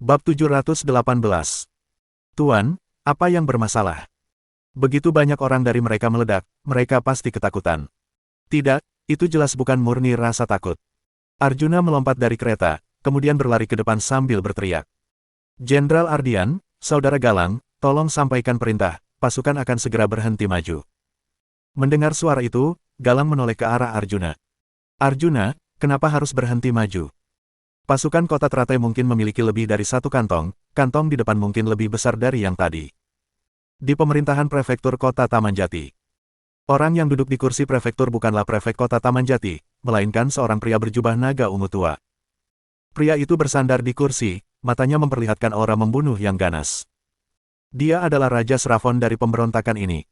Bab 718. Tuan, apa yang bermasalah? Begitu banyak orang dari mereka meledak, mereka pasti ketakutan. Tidak, itu jelas bukan murni rasa takut. Arjuna melompat dari kereta, kemudian berlari ke depan sambil berteriak. Jenderal Ardian, Saudara Galang, tolong sampaikan perintah, pasukan akan segera berhenti maju. Mendengar suara itu, Galang menoleh ke arah Arjuna. Arjuna, kenapa harus berhenti maju? Pasukan kota teratai mungkin memiliki lebih dari satu kantong, kantong di depan mungkin lebih besar dari yang tadi. Di pemerintahan prefektur kota Tamanjati. Orang yang duduk di kursi prefektur bukanlah prefek kota Tamanjati, melainkan seorang pria berjubah naga ungu tua. Pria itu bersandar di kursi, matanya memperlihatkan aura membunuh yang ganas. Dia adalah Raja Sravon dari pemberontakan ini.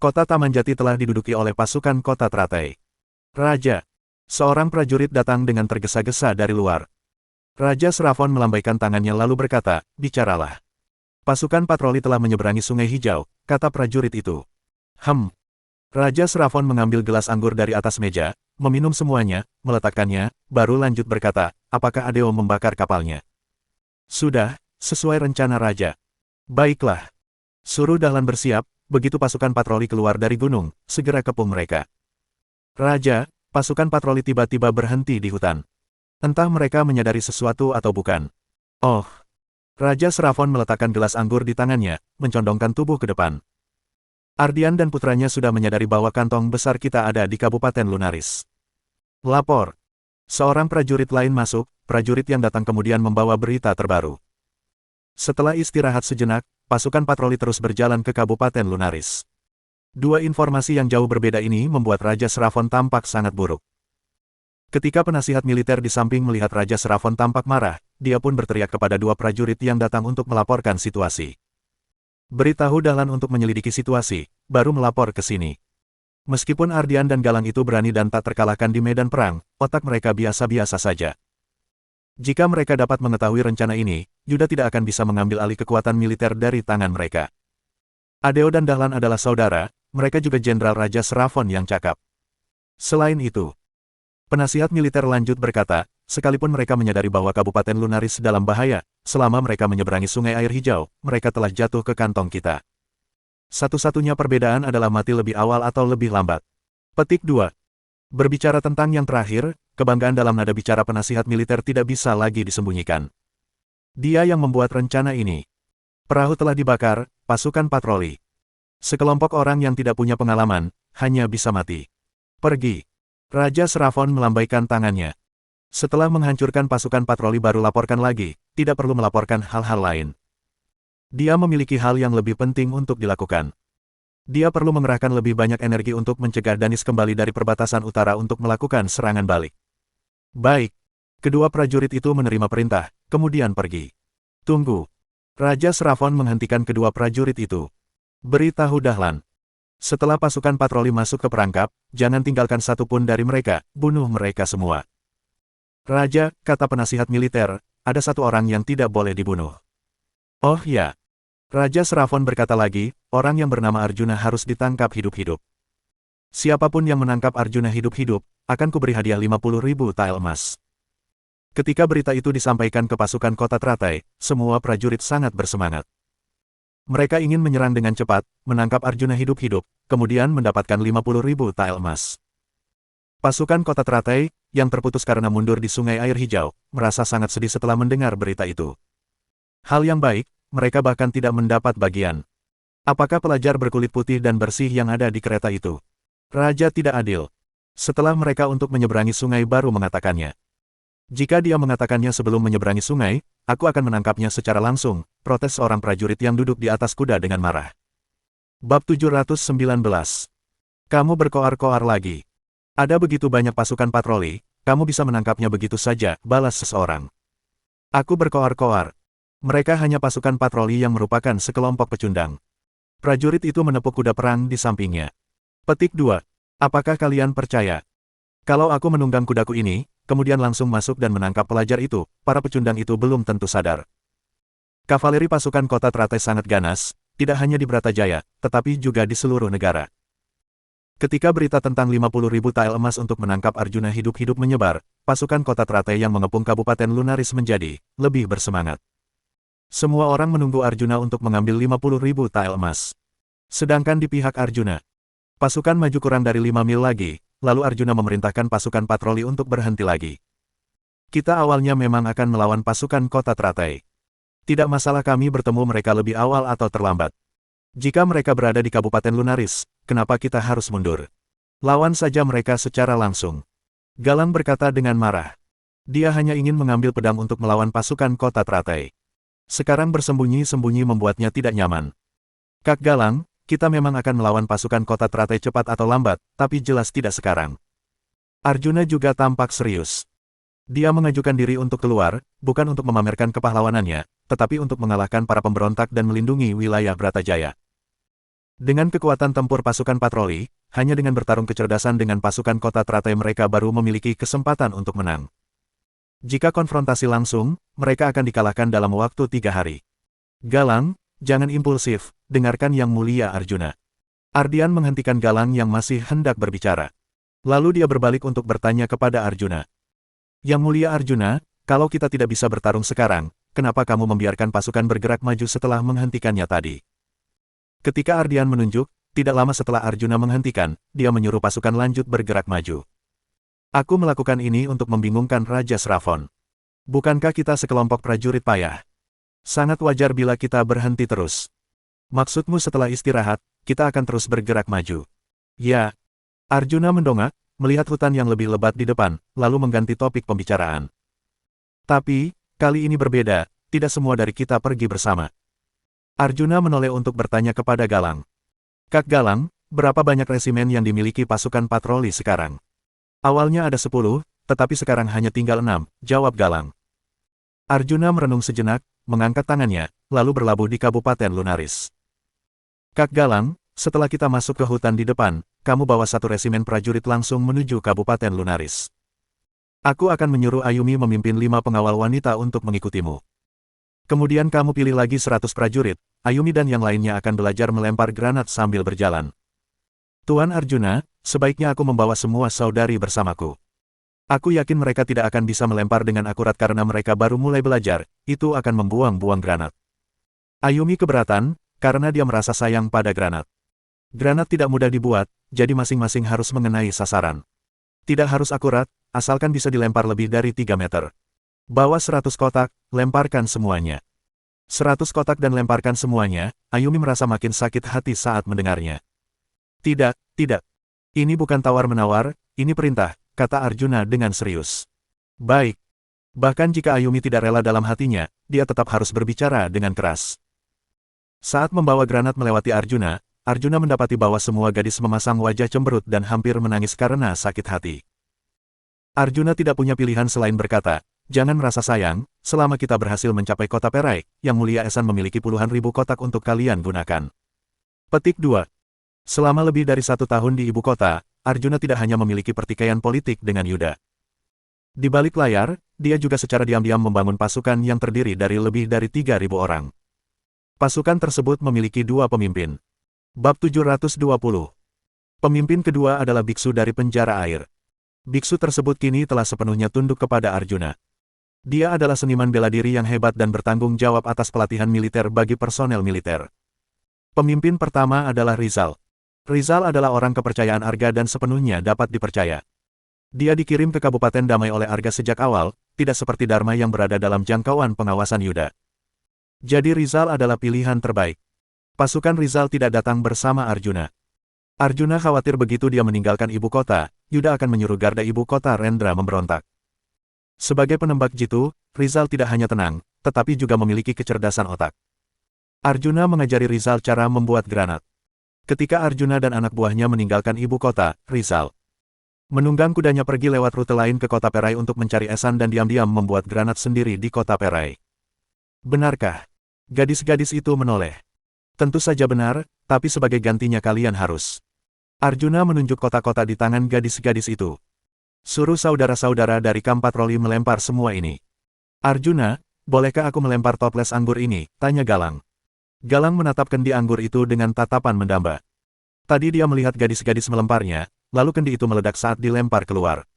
Kota Tamanjati telah diduduki oleh pasukan kota teratai. Raja! Seorang prajurit datang dengan tergesa-gesa dari luar. Raja Sravon melambaikan tangannya lalu berkata, bicaralah. Pasukan patroli telah menyeberangi Sungai Hijau, kata prajurit itu. Raja Sravon mengambil gelas anggur dari atas meja, meminum semuanya, meletakkannya, baru lanjut berkata, apakah Adeo membakar kapalnya? Sudah, sesuai rencana Raja. Baiklah. Suruh Dahlan bersiap, begitu pasukan patroli keluar dari gunung, segera kepung mereka. Raja, pasukan patroli tiba-tiba berhenti di hutan. Entah mereka menyadari sesuatu atau bukan. Oh. Raja Sravon meletakkan gelas anggur di tangannya, mencondongkan tubuh ke depan. Ardian dan putranya sudah menyadari bahwa kantong besar kita ada di Kabupaten Lunaris. Lapor. Seorang prajurit lain masuk, prajurit yang datang kemudian membawa berita terbaru. Setelah istirahat sejenak, pasukan patroli terus berjalan ke Kabupaten Lunaris. Dua informasi yang jauh berbeda ini membuat Raja Sravon tampak sangat buruk. Ketika penasihat militer di samping melihat Raja Sravon tampak marah, dia pun berteriak kepada dua prajurit yang datang untuk melaporkan situasi. Beritahu Dahlan untuk menyelidiki situasi, baru melapor ke sini. Meskipun Ardian dan Galang itu berani dan tak terkalahkan di medan perang, otak mereka biasa-biasa saja. Jika mereka dapat mengetahui rencana ini, Yuda tidak akan bisa mengambil alih kekuatan militer dari tangan mereka. Adeo dan Dahlan adalah saudara, mereka juga Jenderal Raja Sravon yang cakap. Selain itu, penasihat militer lanjut berkata, sekalipun mereka menyadari bahwa Kabupaten Lunaris dalam bahaya, selama mereka menyeberangi Sungai Air Hijau, mereka telah jatuh ke kantong kita. Satu-satunya perbedaan adalah mati lebih awal atau lebih lambat. Petik 2. Berbicara tentang yang terakhir, kebanggaan dalam nada bicara penasihat militer tidak bisa lagi disembunyikan. Dia yang membuat rencana ini. Perahu telah dibakar, pasukan patroli. Sekelompok orang yang tidak punya pengalaman, hanya bisa mati. Pergi. Raja Sravon melambaikan tangannya. Setelah menghancurkan pasukan patroli baru laporkan lagi, tidak perlu melaporkan hal-hal lain. Dia memiliki hal yang lebih penting untuk dilakukan. Dia perlu mengerahkan lebih banyak energi untuk mencegah Danis kembali dari perbatasan utara untuk melakukan serangan balik. Baik. Kedua prajurit itu menerima perintah, kemudian pergi. Tunggu. Raja Sravon menghentikan kedua prajurit itu. Beritahu Dahlan. Setelah pasukan patroli masuk ke perangkap, jangan tinggalkan satu pun dari mereka, bunuh mereka semua. Raja, kata penasihat militer, ada satu orang yang tidak boleh dibunuh. Oh ya. Raja Sravon berkata lagi, orang yang bernama Arjuna harus ditangkap hidup-hidup. Siapapun yang menangkap Arjuna hidup-hidup, akan kuberi hadiah 50.000 tael emas. Ketika berita itu disampaikan ke pasukan kota teratai, semua prajurit sangat bersemangat. Mereka ingin menyerang dengan cepat, menangkap Arjuna hidup-hidup, kemudian mendapatkan 50.000 tael emas. Pasukan kota teratai, yang terputus karena mundur di Sungai Air Hijau, merasa sangat sedih setelah mendengar berita itu. Hal yang baik, mereka bahkan tidak mendapat bagian. Apakah pelajar berkulit putih dan bersih yang ada di kereta itu? Raja tidak adil. Setelah mereka untuk menyeberangi sungai baru mengatakannya. Jika dia mengatakannya sebelum menyeberangi sungai, aku akan menangkapnya secara langsung, protes seorang prajurit yang duduk di atas kuda dengan marah. Bab 719. Kamu berkoar-koar lagi. Ada begitu banyak pasukan patroli, kamu bisa menangkapnya begitu saja, balas seseorang. Aku berkoar-koar. Mereka hanya pasukan patroli yang merupakan sekelompok pecundang. Prajurit itu menepuk kuda perang di sampingnya. Petik 2. Apakah kalian percaya? Kalau aku menunggang kudaku ini, kemudian langsung masuk dan menangkap pelajar itu, para pecundang itu belum tentu sadar. Kavaleri pasukan kota teratai sangat ganas, tidak hanya di Bratajaya, tetapi juga di seluruh negara. Ketika berita tentang 50.000 tael emas untuk menangkap Arjuna hidup-hidup menyebar, pasukan kota teratai yang mengepung Kabupaten Lunaris menjadi lebih bersemangat. Semua orang menunggu Arjuna untuk mengambil 50.000 tael emas. Sedangkan di pihak Arjuna, pasukan maju kurang dari 5 mil lagi, lalu Arjuna memerintahkan pasukan patroli untuk berhenti lagi. Kita awalnya memang akan melawan pasukan kota teratai. Tidak masalah kami bertemu mereka lebih awal atau terlambat. Jika mereka berada di Kabupaten Lunaris, kenapa kita harus mundur? Lawan saja mereka secara langsung. Galang berkata dengan marah. Dia hanya ingin mengambil pedang untuk melawan pasukan kota teratai. Sekarang bersembunyi-sembunyi membuatnya tidak nyaman. Kak Galang, kita memang akan melawan pasukan kota teratai cepat atau lambat, tapi jelas tidak sekarang. Arjuna juga tampak serius. Dia mengajukan diri untuk keluar, bukan untuk memamerkan kepahlawanannya, tetapi untuk mengalahkan para pemberontak dan melindungi wilayah Bratajaya. Dengan kekuatan tempur pasukan patroli, hanya dengan bertarung kecerdasan dengan pasukan kota teratai mereka baru memiliki kesempatan untuk menang. Jika konfrontasi langsung, mereka akan dikalahkan dalam waktu 3 hari. Galang, jangan impulsif, dengarkan Yang Mulia Arjuna. Ardian menghentikan Galang yang masih hendak berbicara. Lalu dia berbalik untuk bertanya kepada Arjuna. Yang Mulia Arjuna, kalau kita tidak bisa bertarung sekarang, kenapa kamu membiarkan pasukan bergerak maju setelah menghentikannya tadi? Ketika Ardian menunjuk, tidak lama setelah Arjuna menghentikan, dia menyuruh pasukan lanjut bergerak maju. Aku melakukan ini untuk membingungkan Raja Srafon. Bukankah kita sekelompok prajurit payah? Sangat wajar bila kita berhenti terus. Maksudmu setelah istirahat, kita akan terus bergerak maju? Ya. Arjuna mendongak, melihat hutan yang lebih lebat di depan, lalu mengganti topik pembicaraan. Tapi, kali ini berbeda, tidak semua dari kita pergi bersama. Arjuna menoleh untuk bertanya kepada Galang. Kak Galang, berapa banyak resimen yang dimiliki pasukan patroli sekarang? Awalnya ada 10, tetapi sekarang hanya tinggal 6, jawab Galang. Arjuna merenung sejenak, mengangkat tangannya, lalu berlabuh di Kabupaten Lunaris. Kak Galang, setelah kita masuk ke hutan di depan, kamu bawa 1 resimen prajurit langsung menuju Kabupaten Lunaris. Aku akan menyuruh Ayumi memimpin 5 pengawal wanita untuk mengikutimu. Kemudian kamu pilih lagi 100 prajurit, Ayumi dan yang lainnya akan belajar melempar granat sambil berjalan. Tuan Arjuna, sebaiknya aku membawa semua saudari bersamaku. Aku yakin mereka tidak akan bisa melempar dengan akurat karena mereka baru mulai belajar, itu akan membuang-buang granat. Ayumi keberatan, karena dia merasa sayang pada granat. Granat tidak mudah dibuat, jadi masing-masing harus mengenai sasaran. Tidak harus akurat, asalkan bisa dilempar lebih dari 3 meter. Bawa 100 kotak, lemparkan semuanya. 100 kotak dan lemparkan semuanya, Ayumi merasa makin sakit hati saat mendengarnya. Tidak, tidak. Ini bukan tawar-menawar, ini perintah, kata Arjuna dengan serius. Baik. Bahkan jika Ayumi tidak rela dalam hatinya, dia tetap harus berbicara dengan keras. Saat membawa granat melewati Arjuna, Arjuna mendapati bahwa semua gadis memasang wajah cemberut dan hampir menangis karena sakit hati. Arjuna tidak punya pilihan selain berkata, jangan merasa sayang, selama kita berhasil mencapai kota Perai, Yang Mulia Esan memiliki puluhan ribu kotak untuk kalian gunakan. Petik 2. Selama lebih dari 1 tahun di ibu kota, Arjuna tidak hanya memiliki pertikaian politik dengan Yuda. Di balik layar, dia juga secara diam-diam membangun pasukan yang terdiri dari lebih dari 3.000 orang. Pasukan tersebut memiliki 2 pemimpin. Bab 720. Pemimpin kedua adalah biksu dari penjara air. Biksu tersebut kini telah sepenuhnya tunduk kepada Arjuna. Dia adalah seniman bela diri yang hebat dan bertanggung jawab atas pelatihan militer bagi personel militer. Pemimpin pertama adalah Rizal. Rizal adalah orang kepercayaan Arga dan sepenuhnya dapat dipercaya. Dia dikirim ke Kabupaten Damai oleh Arga sejak awal, tidak seperti Dharma yang berada dalam jangkauan pengawasan Yuda. Jadi Rizal adalah pilihan terbaik. Pasukan Rizal tidak datang bersama Arjuna. Arjuna khawatir begitu dia meninggalkan ibu kota, Yuda akan menyuruh garda ibu kota Rendra memberontak. Sebagai penembak jitu, Rizal tidak hanya tenang, tetapi juga memiliki kecerdasan otak. Arjuna mengajari Rizal cara membuat granat. Ketika Arjuna dan anak buahnya meninggalkan ibu kota, Rizal menunggang kudanya pergi lewat rute lain ke kota Perai untuk mencari Esan dan diam-diam membuat granat sendiri di kota Perai. Benarkah? Gadis-gadis itu menoleh. Tentu saja benar, tapi sebagai gantinya kalian harus. Arjuna menunjuk kota-kota di tangan gadis-gadis itu. Suruh saudara-saudara dari kamp patroli melempar semua ini. Arjuna, bolehkah aku melempar toples anggur ini? Tanya Galang. Galang menatap kendi anggur itu dengan tatapan mendamba. Tadi dia melihat gadis-gadis melemparnya, lalu kendi itu meledak saat dilempar keluar.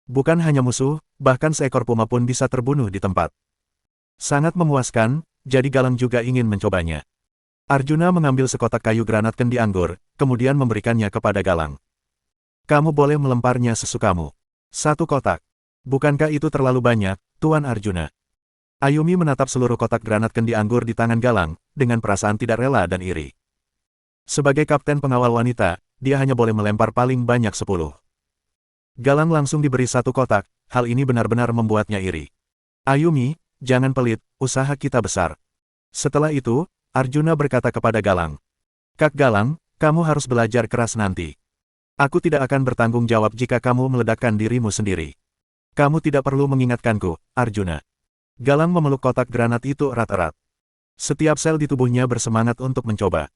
Bukan hanya musuh, bahkan seekor puma pun bisa terbunuh di tempat. Sangat memuaskan, jadi Galang juga ingin mencobanya. Arjuna mengambil sekotak kayu granat kendi anggur, kemudian memberikannya kepada Galang. Kamu boleh melemparnya sesukamu. 1 kotak. Bukankah itu terlalu banyak, Tuan Arjuna? Ayumi menatap seluruh kotak granat kendi anggur di tangan Galang, dengan perasaan tidak rela dan iri. Sebagai kapten pengawal wanita, dia hanya boleh melempar paling banyak 10. Galang langsung diberi 1 kotak, hal ini benar-benar membuatnya iri. Ayumi, jangan pelit, usaha kita besar. Setelah itu, Arjuna berkata kepada Galang. Kak Galang, kamu harus belajar keras nanti. Aku tidak akan bertanggung jawab jika kamu meledakkan dirimu sendiri. Kamu tidak perlu mengingatkanku, Arjuna. Galang memeluk kotak granat itu erat-erat. Setiap sel di tubuhnya bersemangat untuk mencoba.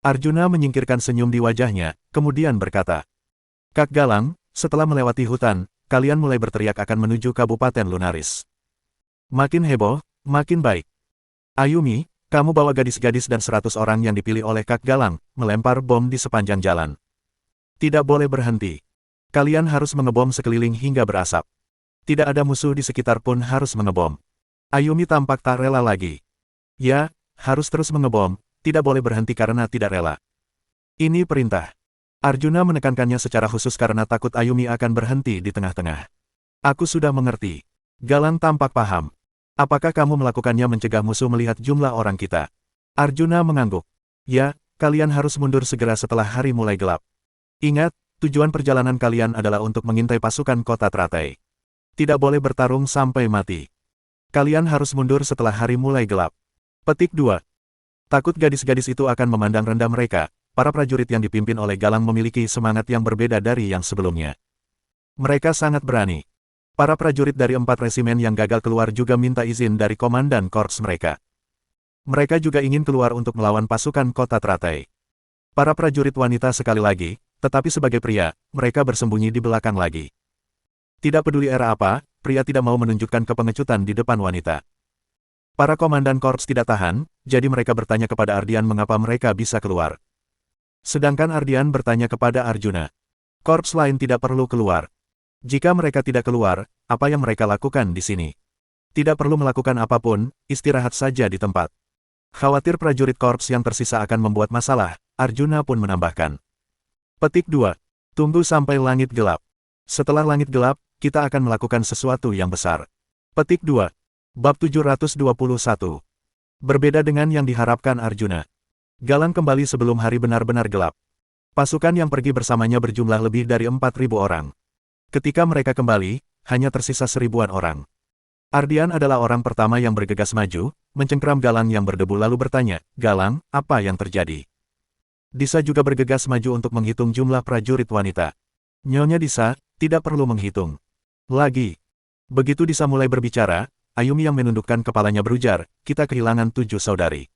Arjuna menyingkirkan senyum di wajahnya, kemudian berkata. Kak Galang, setelah melewati hutan, kalian mulai berteriak akan menuju Kabupaten Lunaris. Makin heboh, makin baik. Ayumi, kamu bawa gadis-gadis dan 100 orang yang dipilih oleh Kak Galang, melempar bom di sepanjang jalan. Tidak boleh berhenti. Kalian harus mengebom sekeliling hingga berasap. Tidak ada musuh di sekitar pun harus mengebom. Ayumi tampak tak rela lagi. Ya, harus terus mengebom, tidak boleh berhenti karena tidak rela. Ini perintah. Arjuna menekankannya secara khusus karena takut Ayumi akan berhenti di tengah-tengah. Aku sudah mengerti. Galang tampak paham. Apakah kamu melakukannya mencegah musuh melihat jumlah orang kita? Arjuna mengangguk. Ya, kalian harus mundur segera setelah hari mulai gelap. Ingat, tujuan perjalanan kalian adalah untuk mengintai pasukan kota Teratai. Tidak boleh bertarung sampai mati. Kalian harus mundur setelah hari mulai gelap. Petik 2. Takut gadis-gadis itu akan memandang rendah mereka, para prajurit yang dipimpin oleh Galang memiliki semangat yang berbeda dari yang sebelumnya. Mereka sangat berani. Para prajurit dari 4 resimen yang gagal keluar juga minta izin dari komandan korps mereka. Mereka juga ingin keluar untuk melawan pasukan kota Teratai. Para prajurit wanita sekali lagi, tetapi sebagai pria, mereka bersembunyi di belakang lagi. Tidak peduli era apa, pria tidak mau menunjukkan kepengecutan di depan wanita. Para komandan korps tidak tahan, jadi mereka bertanya kepada Ardian mengapa mereka bisa keluar. Sedangkan Ardian bertanya kepada Arjuna. Korps lain tidak perlu keluar. Jika mereka tidak keluar, apa yang mereka lakukan di sini? Tidak perlu melakukan apapun, istirahat saja di tempat. Khawatir prajurit korps yang tersisa akan membuat masalah, Arjuna pun menambahkan. Petik 2. Tunggu sampai langit gelap. Setelah langit gelap, kita akan melakukan sesuatu yang besar. Petik 2. Bab 721. Berbeda dengan yang diharapkan Arjuna. Galang kembali sebelum hari benar-benar gelap. Pasukan yang pergi bersamanya berjumlah lebih dari 4.000 orang. Ketika mereka kembali, hanya tersisa 1000-an orang. Ardian adalah orang pertama yang bergegas maju, mencengkram Galang yang berdebu lalu bertanya, Galang, apa yang terjadi? Disa juga bergegas maju untuk menghitung jumlah prajurit wanita. Nyonya Disa, tidak perlu menghitung. Lagi. Begitu Disa mulai berbicara, Ayumi yang menundukkan kepalanya berujar, kita kehilangan 7 saudari.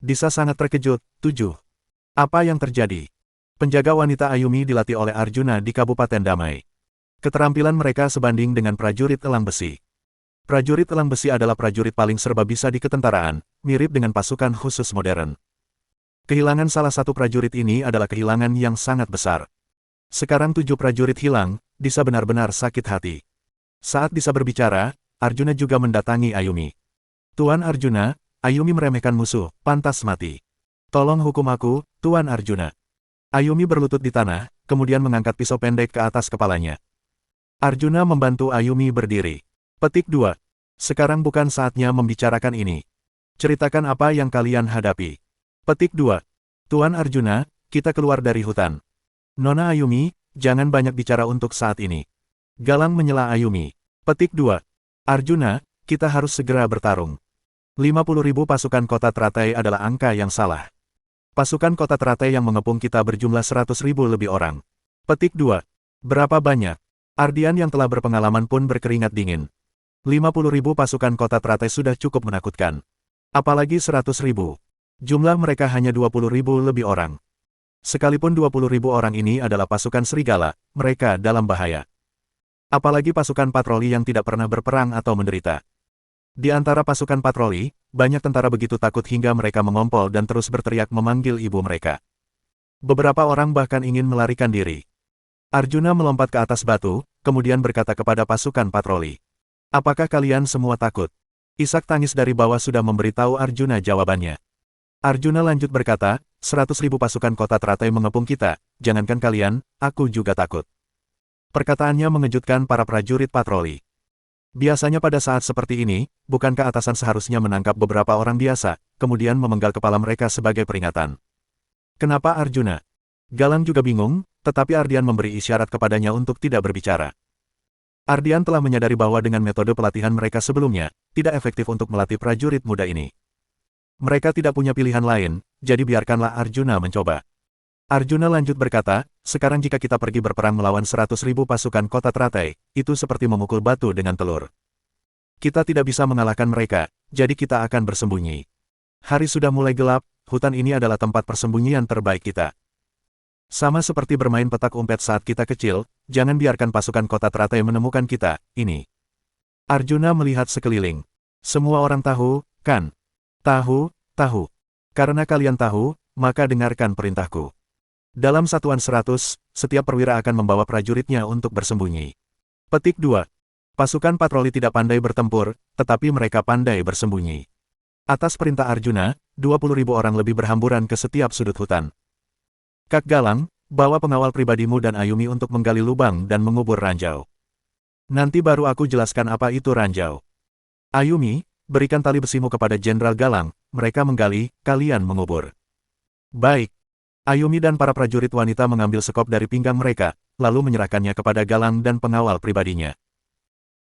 Disa sangat terkejut, 7. Apa yang terjadi? Penjaga wanita Ayumi dilatih oleh Arjuna di Kabupaten Damai. Keterampilan mereka sebanding dengan prajurit elang besi. Prajurit elang besi adalah prajurit paling serba bisa di ketentaraan, mirip dengan pasukan khusus modern. Kehilangan salah satu prajurit ini adalah kehilangan yang sangat besar. Sekarang 7 prajurit hilang, Disa benar-benar sakit hati. Saat Disa berbicara, Arjuna juga mendatangi Ayumi. Tuan Arjuna, Ayumi meremehkan musuh, pantas mati. Tolong hukum aku, Tuan Arjuna. Ayumi berlutut di tanah, kemudian mengangkat pisau pendek ke atas kepalanya. Arjuna membantu Ayumi berdiri. Petik 2. Sekarang bukan saatnya membicarakan ini. Ceritakan apa yang kalian hadapi. Petik 2. Tuan Arjuna, kita keluar dari hutan. Nona Ayumi, jangan banyak bicara untuk saat ini. Galang menyela Ayumi. Petik 2. Arjuna, kita harus segera bertarung. 50.000 pasukan kota Teratai adalah angka yang salah. Pasukan kota Teratai yang mengepung kita berjumlah 100.000 lebih orang. Petik 2. Berapa banyak? Ardian yang telah berpengalaman pun berkeringat dingin. 50.000 pasukan kota Teratai sudah cukup menakutkan. Apalagi 100.000. Jumlah mereka hanya 20.000 lebih orang. Sekalipun 20.000 orang ini adalah pasukan serigala, mereka dalam bahaya. Apalagi pasukan patroli yang tidak pernah berperang atau menderita. Di antara pasukan patroli, banyak tentara begitu takut hingga mereka mengompol dan terus berteriak memanggil ibu mereka. Beberapa orang bahkan ingin melarikan diri. Arjuna melompat ke atas batu, kemudian berkata kepada pasukan patroli. Apakah kalian semua takut? Isak tangis dari bawah sudah memberitahu Arjuna jawabannya. Arjuna lanjut berkata, 100.000 pasukan kota teratai mengepung kita, jangankan kalian, aku juga takut. Perkataannya mengejutkan para prajurit patroli. Biasanya pada saat seperti ini, bukankah atasan seharusnya menangkap beberapa orang biasa, kemudian memenggal kepala mereka sebagai peringatan? Kenapa Arjuna? Galang juga bingung, tetapi Ardian memberi isyarat kepadanya untuk tidak berbicara. Ardian telah menyadari bahwa dengan metode pelatihan mereka sebelumnya, tidak efektif untuk melatih prajurit muda ini. Mereka tidak punya pilihan lain, jadi biarkanlah Arjuna mencoba. Arjuna lanjut berkata, sekarang jika kita pergi berperang melawan 100.000 pasukan kota teratai, itu seperti memukul batu dengan telur. Kita tidak bisa mengalahkan mereka, jadi kita akan bersembunyi. Hari sudah mulai gelap, hutan ini adalah tempat persembunyian terbaik kita. Sama seperti bermain petak umpet saat kita kecil, jangan biarkan pasukan kota teratai menemukan kita, ini. Arjuna melihat sekeliling. Semua orang tahu, kan? Tahu. Karena kalian tahu, maka dengarkan perintahku. Dalam satuan 100, setiap perwira akan membawa prajuritnya untuk bersembunyi. Petik 2. Pasukan patroli tidak pandai bertempur, tetapi mereka pandai bersembunyi. Atas perintah Arjuna, 20.000 orang lebih berhamburan ke setiap sudut hutan. Kak Galang, bawa pengawal pribadimu dan Ayumi untuk menggali lubang dan mengubur ranjau. Nanti baru aku jelaskan apa itu ranjau. Ayumi, berikan tali besimu kepada Jenderal Galang, mereka menggali, kalian mengubur. Baik. Ayumi dan para prajurit wanita mengambil sekop dari pinggang mereka, lalu menyerahkannya kepada Galang dan pengawal pribadinya.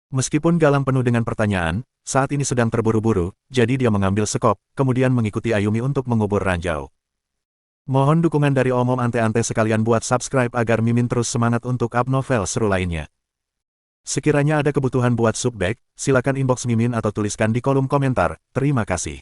Meskipun Galang penuh dengan pertanyaan, saat ini sedang terburu-buru, jadi dia mengambil sekop, kemudian mengikuti Ayumi untuk mengubur ranjau. Mohon dukungan dari Om Ante-Ante sekalian buat subscribe agar Mimin terus semangat untuk up novel seru lainnya. Sekiranya ada kebutuhan buat subbag, silakan inbox Mimin atau tuliskan di kolom komentar. Terima kasih.